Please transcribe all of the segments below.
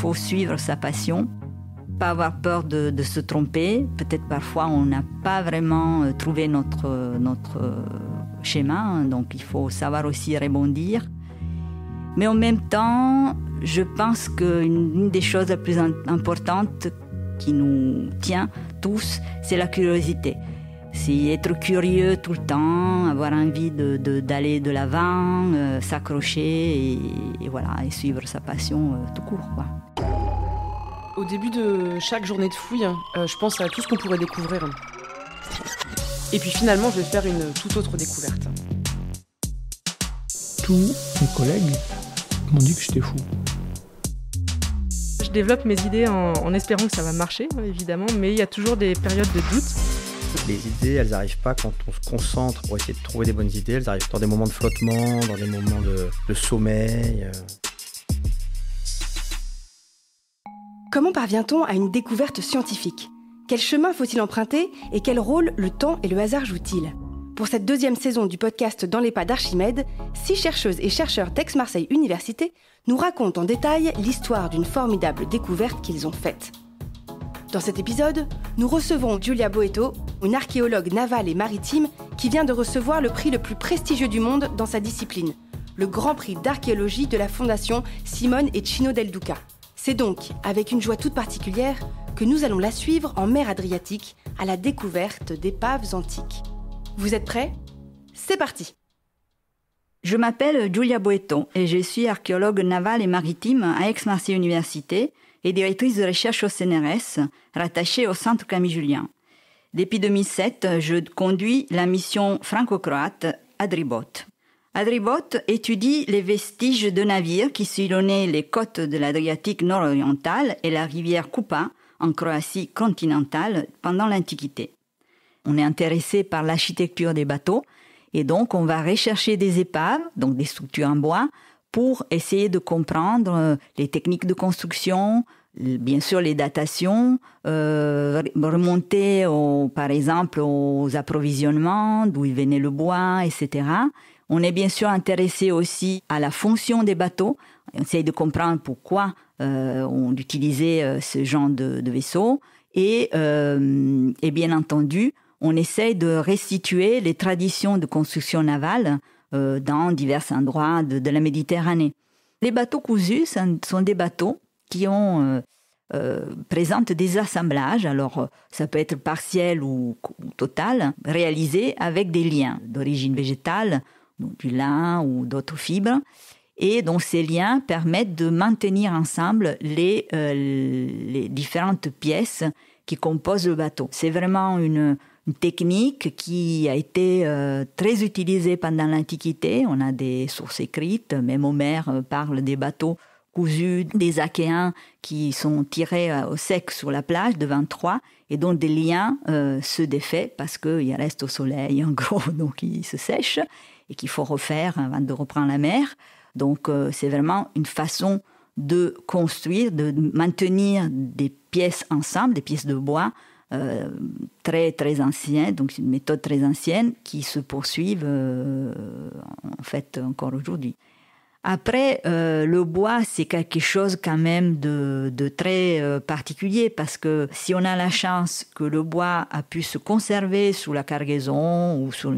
faut suivre sa passion, pas avoir peur de se tromper. Peut-être parfois on n'a pas vraiment trouvé notre schéma, donc il faut savoir aussi rebondir. Mais en même temps, je pense qu'une des choses les plus importantes qui nous tient tous, c'est la curiosité. C'est être curieux tout le temps, avoir envie d'aller de l'avant, s'accrocher et voilà, et suivre sa passion tout court, quoi. Au début de chaque journée de fouille, je pense à tout ce qu'on pourrait découvrir. Et puis finalement, je vais faire une toute autre découverte. Tous mes collègues m'ont dit que j'étais fou. Je développe mes idées en espérant que ça va marcher, évidemment, mais il y a toujours des périodes de doute. Les idées, elles n'arrivent pas quand on se concentre pour essayer de trouver des bonnes idées. Elles arrivent dans des moments de flottement, dans des moments de sommeil. Comment parvient-on à une découverte scientifique ? Quel chemin faut-il emprunter et quel rôle le temps et le hasard jouent-ils ? Pour cette 2e saison du podcast Dans les pas d'Archimède, 6 chercheuses et chercheurs d'Aix-Marseille Université nous racontent en détail l'histoire d'une formidable découverte qu'ils ont faite. Dans cet épisode, nous recevons Giulia Boeto, une archéologue navale et maritime qui vient de recevoir le prix le plus prestigieux du monde dans sa discipline, le Grand Prix d'archéologie de la Fondation Simone et Cino Del Duca. C'est donc avec une joie toute particulière que nous allons la suivre en mer Adriatique à la découverte d'épaves antiques. Vous êtes prêts ? C'est parti ! Je m'appelle Giulia Boeto et je suis archéologue navale et maritime à Aix-Marseille Université et directrice de recherche au CNRS, rattachée au Centre Camille Julien. Depuis 2007, je conduis la mission franco-croate Adribot. Adribot étudie les vestiges de navires qui sillonnaient les côtes de l'Adriatique nord-orientale et la rivière Kupa en Croatie continentale pendant l'Antiquité. On est intéressé par l'architecture des bateaux et donc on va rechercher des épaves, donc des structures en bois, pour essayer de comprendre les techniques de construction, bien sûr les datations, remonter par exemple aux approvisionnements, d'où il venait le bois, etc. On est bien sûr intéressé aussi à la fonction des bateaux. On essaye de comprendre pourquoi on utilisait ce genre de vaisseau. Et bien entendu, on essaye de restituer les traditions de construction navale dans divers endroits de la Méditerranée. Les bateaux cousus sont des bateaux qui présentent des assemblages, alors ça peut être partiel ou total, réalisés avec des liens d'origine végétale, donc du lin ou d'autres fibres. Et donc ces liens permettent de maintenir ensemble les différentes pièces qui composent le bateau. C'est vraiment une technique qui a été très utilisée pendant l'Antiquité. On a des sources écrites, même Homère parle des bateaux cousus des Achéens qui sont tirés au sec sur la plage devant Troie et dont des liens se défait parce qu'ils restent au soleil, en gros, donc ils se sèchent et qu'il faut refaire avant de reprendre la mer. Donc c'est vraiment une façon de construire, de maintenir des pièces ensemble, des pièces de bois très très anciennes, donc c'est une méthode très ancienne qui se poursuivent en fait encore aujourd'hui. Après, le bois, c'est quelque chose quand même de très particulier parce que si on a la chance que le bois a pu se conserver sous la cargaison ou sous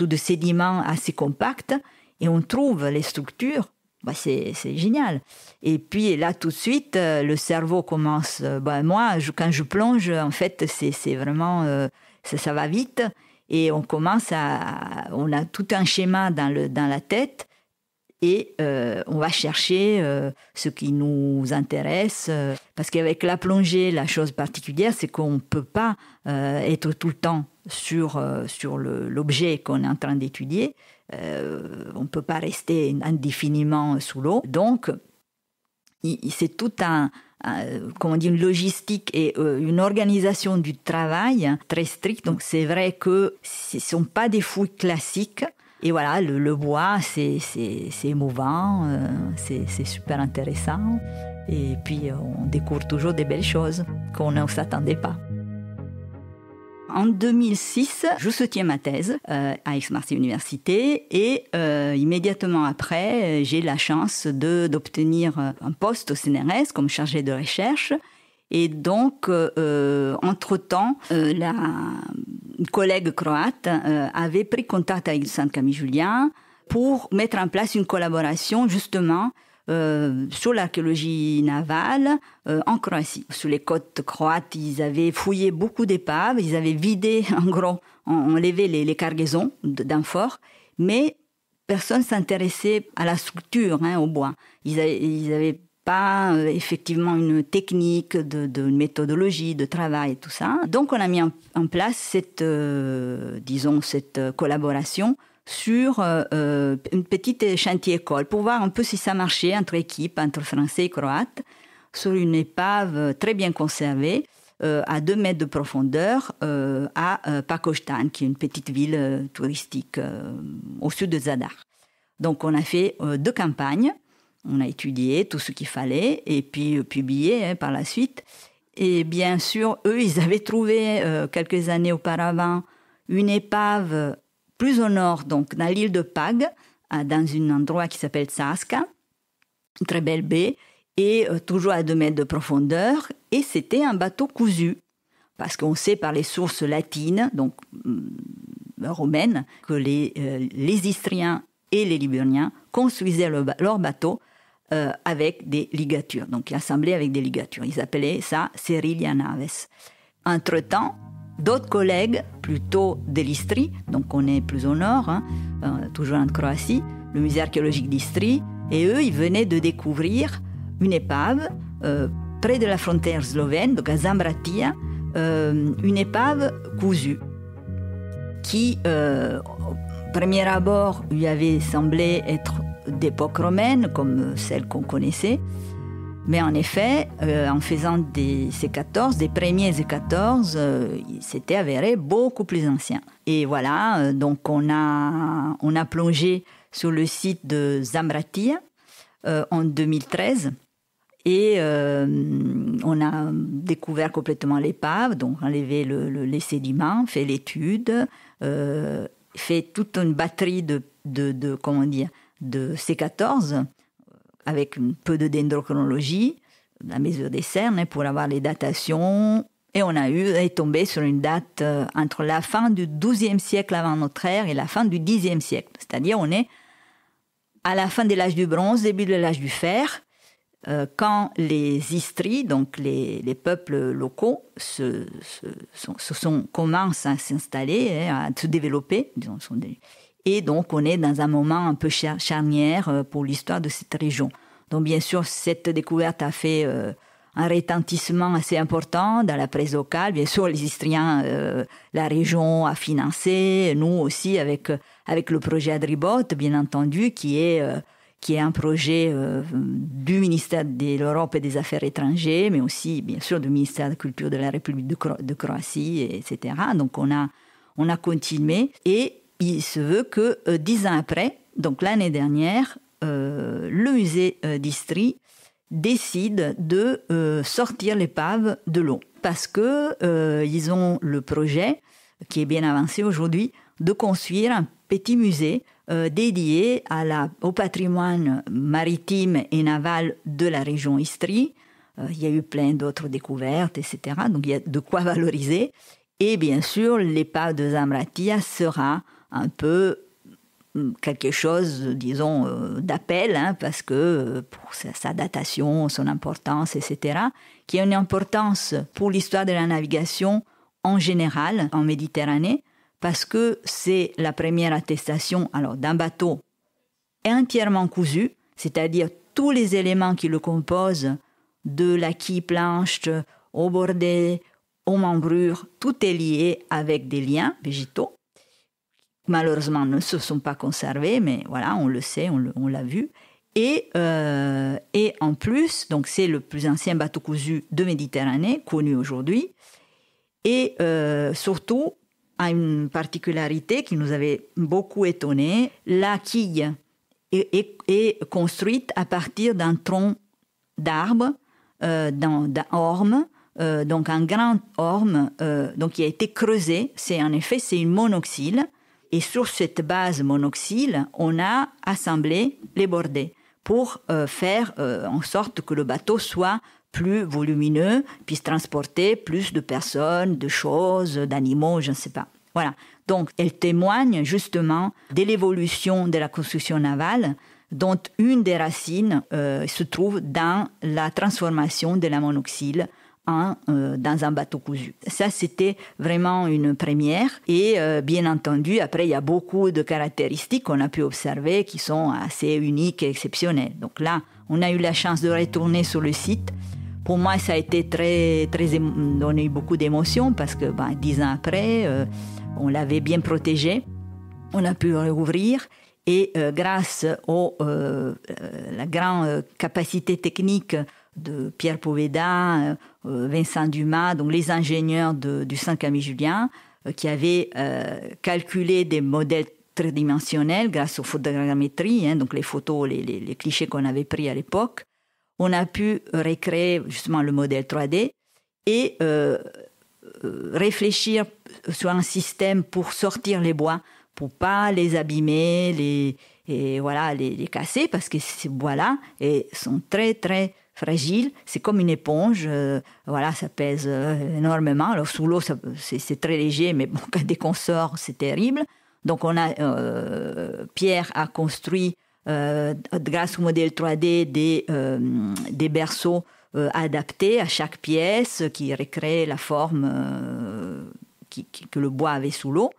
des sédiments assez compacts et on trouve les structures, c'est génial. Et puis là, tout de suite, le cerveau commence... quand je plonge, en fait, c'est vraiment... ça va vite. Et on a tout un schéma dans la tête et on va chercher ce qui nous intéresse. Parce qu'avec la plongée, la chose particulière, c'est qu'on ne peut pas être tout le temps sur l'objet qu'on est en train d'étudier. On ne peut pas rester indéfiniment sous l'eau. Donc, c'est tout une logistique et une organisation du travail très stricte. Donc c'est vrai que ce ne sont pas des fouilles classiques. Et voilà, le bois, c'est émouvant, c'est super intéressant. Et puis on découvre toujours des belles choses qu'on ne s'attendait pas. En 2006, je soutiens ma thèse à Aix-Marseille Université et immédiatement après, j'ai la chance d'obtenir un poste au CNRS comme chargé de recherche. Et donc, entre-temps, la collègue croate avait pris contact avec le Centre Camille Julien pour mettre en place une collaboration justement sur l'archéologie navale en Croatie. Sur les côtes croates, ils avaient fouillé beaucoup d'épaves, ils avaient vidé, en gros, enlevé les cargaisons d'amphores, mais personne s'intéressait à la structure, au bois. Ils avaient pas effectivement une technique, de méthodologie, de travail et tout ça. Donc on a mis en place cette collaboration sur une petite chantier-école pour voir un peu si ça marchait entre équipes, entre Français et Croates, sur une épave très bien conservée, à 2 mètres de profondeur, à Pakoštan, qui est une petite ville touristique au sud de Zadar. Donc on a fait 2 campagnes. On a étudié tout ce qu'il fallait et puis publié par la suite. Et bien sûr, eux, ils avaient trouvé quelques années auparavant une épave plus au nord, donc dans l'île de Pag, dans un endroit qui s'appelle Saska, une très belle baie, et toujours à 2 mètres de profondeur. Et c'était un bateau cousu, parce qu'on sait par les sources latines, donc romaines, que les Istriens et les Liburniens construisaient leurs bateaux avec des ligatures, donc assemblés avec des ligatures. Ils appelaient ça Serilia Naves. Entre-temps, d'autres collègues, plutôt de l'Istrie, donc on est plus au nord, toujours en Croatie, le musée archéologique d'Istrie, et eux, ils venaient de découvrir une épave près de la frontière slovène, donc à Zambratija, une épave cousue, qui, au premier abord, lui avait semblé être d'époque romaine, comme celle qu'on connaissait. Mais en effet, en faisant des C14, des premiers C14, il s'était avéré beaucoup plus ancien. Et voilà, donc on a plongé sur le site de Zambratija en 2013 et on a découvert complètement l'épave, donc enlevé les sédiments, fait l'étude, fait toute une batterie de C14 avec un peu de dendrochronologie, la mesure des cernes pour avoir les datations. Et on est tombé sur une date entre la fin du XIIe siècle avant notre ère et la fin du Xe siècle. C'est-à-dire on est à la fin de l'âge du bronze, début de l'âge du fer, quand les Istries, donc les peuples locaux, commencent à s'installer, à se développer, disons. Et donc, on est dans un moment un peu charnière pour l'histoire de cette région. Donc, bien sûr, cette découverte a fait un retentissement assez important dans la presse locale. Bien sûr, les Istriens, la région a financé, nous aussi, avec le projet Adribot, bien entendu, qui est un projet du ministère de l'Europe et des Affaires étrangères, mais aussi, bien sûr, du ministère de la Culture de la République de Croatie, etc. Donc, on a continué et il se veut que 10 ans après, donc l'année dernière, le musée d'Istrie décide de sortir l'épave de l'eau. Parce que ils ont le projet, qui est bien avancé aujourd'hui, de construire un petit musée dédié au patrimoine maritime et naval de la région Istrie. Il y a eu plein d'autres découvertes, etc. Donc il y a de quoi valoriser. Et bien sûr, l'épave de Zambratija sera un peu quelque chose, disons, d'appel, parce que pour sa datation, son importance, etc., qui a une importance pour l'histoire de la navigation en général en Méditerranée, parce que c'est la première attestation d'un bateau entièrement cousu, c'est-à-dire tous les éléments qui le composent, de la quille planche au bordet, aux membrures, tout est lié avec des liens végétaux. Malheureusement, ne se sont pas conservés, mais voilà, on le sait, on l'a vu. Et en plus, donc c'est le plus ancien bateau cousu de Méditerranée, connu aujourd'hui. Et surtout, a une particularité qui nous avait beaucoup étonnés. La quille est construite à partir d'un tronc d'arbre, d'un orme, donc un grand orme donc qui a été creusé. C'est une monoxyle. Et sur cette base monoxyle, on a assemblé les bordets pour faire en sorte que le bateau soit plus volumineux, puisse transporter plus de personnes, de choses, d'animaux, je ne sais pas. Voilà. Donc, elle témoigne justement de l'évolution de la construction navale, dont une des racines se trouve dans la transformation de la monoxyle dans un bateau cousu. Ça, c'était vraiment une première. Et bien entendu, après, il y a beaucoup de caractéristiques qu'on a pu observer qui sont assez uniques et exceptionnelles. Donc là, on a eu la chance de retourner sur le site. Pour moi, ça a été on a eu beaucoup d'émotions parce que 10 ans après, on l'avait bien protégé. On a pu le rouvrir. Et grâce à la grande capacité technique de Pierre Poveda, Vincent Dumas, donc les ingénieurs du Centre Camille Julien, qui avaient calculé des modèles tridimensionnels grâce aux photogrammétries, donc les photos, les clichés qu'on avait pris à l'époque. On a pu recréer justement le modèle 3D et réfléchir sur un système pour sortir les bois, pour pas les abîmer, les casser, parce que ces bois-là sont très, très fragiles. C'est comme une éponge. Ça pèse énormément. Alors, sous l'eau, c'est très léger, mais bon, dès qu'on sort, c'est terrible. Donc, Pierre a construit, grâce au modèle 3D, des berceaux adaptés à chaque pièce qui recréent la forme que le bois avait sous l'eau.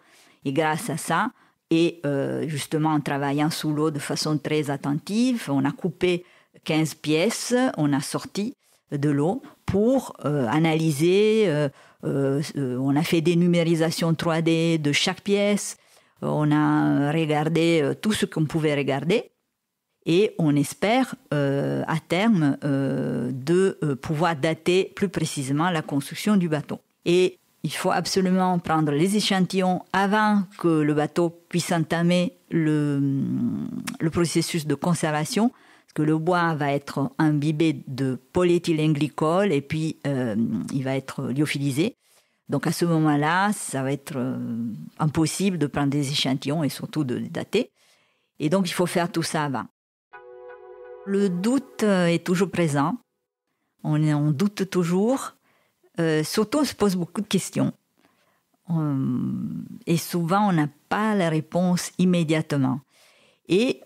Et grâce à ça, et justement en travaillant sous l'eau de façon très attentive, on a coupé 15 pièces, on a sorti de l'eau pour analyser, on a fait des numérisations 3D de chaque pièce, on a regardé tout ce qu'on pouvait regarder et on espère à terme de pouvoir dater plus précisément la construction du bateau. Et il faut absolument prendre les échantillons avant que le bateau puisse entamer le processus de conservation, parce que le bois va être imbibé de polyéthylène-glycol et puis il va être lyophilisé. Donc à ce moment-là, ça va être impossible de prendre des échantillons et surtout de dater. Et donc il faut faire tout ça avant. Le doute est toujours présent. On doute toujours. Surtout, on se pose beaucoup de questions. Et souvent, on n'a pas la réponse immédiatement. Et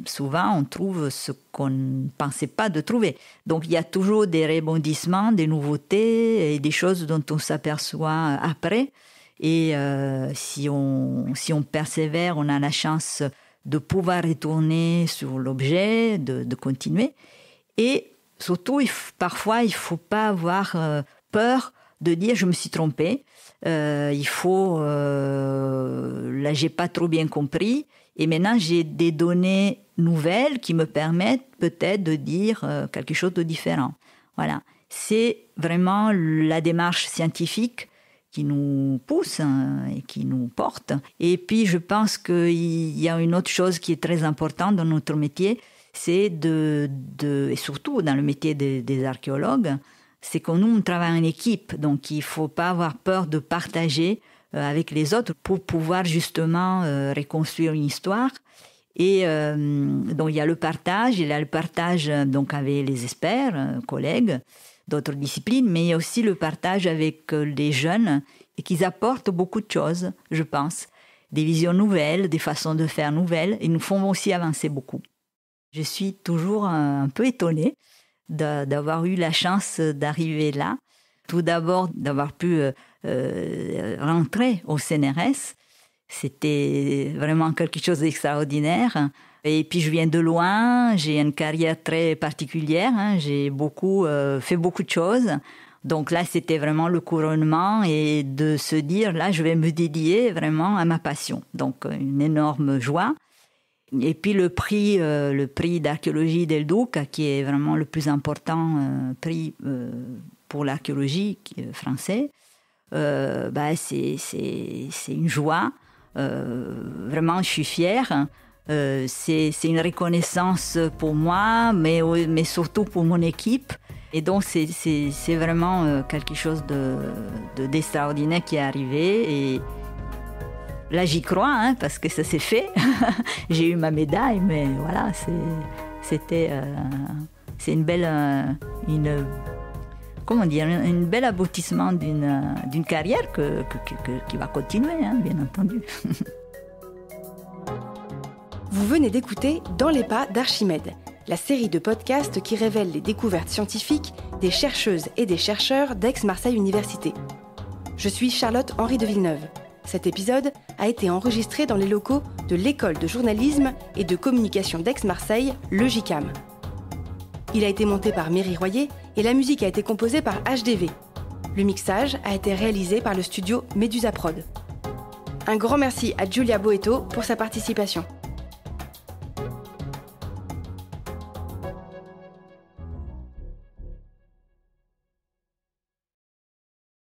souvent, on trouve ce qu'on ne pensait pas de trouver. Donc, il y a toujours des rebondissements, des nouveautés et des choses dont on s'aperçoit après. Et si on persévère, on a la chance de pouvoir retourner sur l'objet, de continuer. Et surtout, parfois, il ne faut pas avoir peur de dire je me suis trompée, là j'ai pas trop bien compris et maintenant j'ai des données nouvelles qui me permettent peut-être de dire quelque chose de différent. Voilà, c'est vraiment la démarche scientifique qui nous pousse et qui nous porte. Et puis je pense qu'il y a une autre chose qui est très importante dans notre métier, c'est et surtout dans le métier des archéologues, c'est que nous, on travaille en équipe, donc il ne faut pas avoir peur de partager avec les autres pour pouvoir justement reconstruire une histoire. Et donc il y a le partage donc avec les experts, collègues d'autres disciplines, mais il y a aussi le partage avec les jeunes et qu'ils apportent beaucoup de choses, je pense, des visions nouvelles, des façons de faire nouvelles, et nous font aussi avancer beaucoup. Je suis toujours un peu étonnée d'avoir eu la chance d'arriver là. Tout d'abord, d'avoir pu rentrer au CNRS. C'était vraiment quelque chose d'extraordinaire. Et puis, je viens de loin. J'ai une carrière très particulière. J'ai fait beaucoup de choses. Donc là, c'était vraiment le couronnement et de se dire, là, je vais me dédier vraiment à ma passion. Donc, une énorme joie. Et puis le prix d'archéologie del Duca, qui est vraiment le plus important prix pour l'archéologie français, c'est une joie. Vraiment, je suis fière. C'est une reconnaissance pour moi, mais surtout pour mon équipe. Et donc c'est vraiment quelque chose d'extraordinaire qui est arrivé. Et là j'y crois, parce que ça s'est fait. J'ai eu ma médaille, mais voilà, c'est une belle, un bel aboutissement d'une carrière qui va continuer, bien entendu. Vous venez d'écouter Dans les pas d'Archimède, la série de podcasts qui révèle les découvertes scientifiques des chercheuses et des chercheurs d'Aix-Marseille Université. Je suis Charlotte-Henri de Villeneuve. Cet épisode a été enregistré dans les locaux de l'École de journalisme et de communication d'Aix-Marseille, le JICAM. Il a été monté par Méry Royer et la musique a été composée par HDV. Le mixage a été réalisé par le studio Medusa Prod. Un grand merci à Giulia Boeto pour sa participation.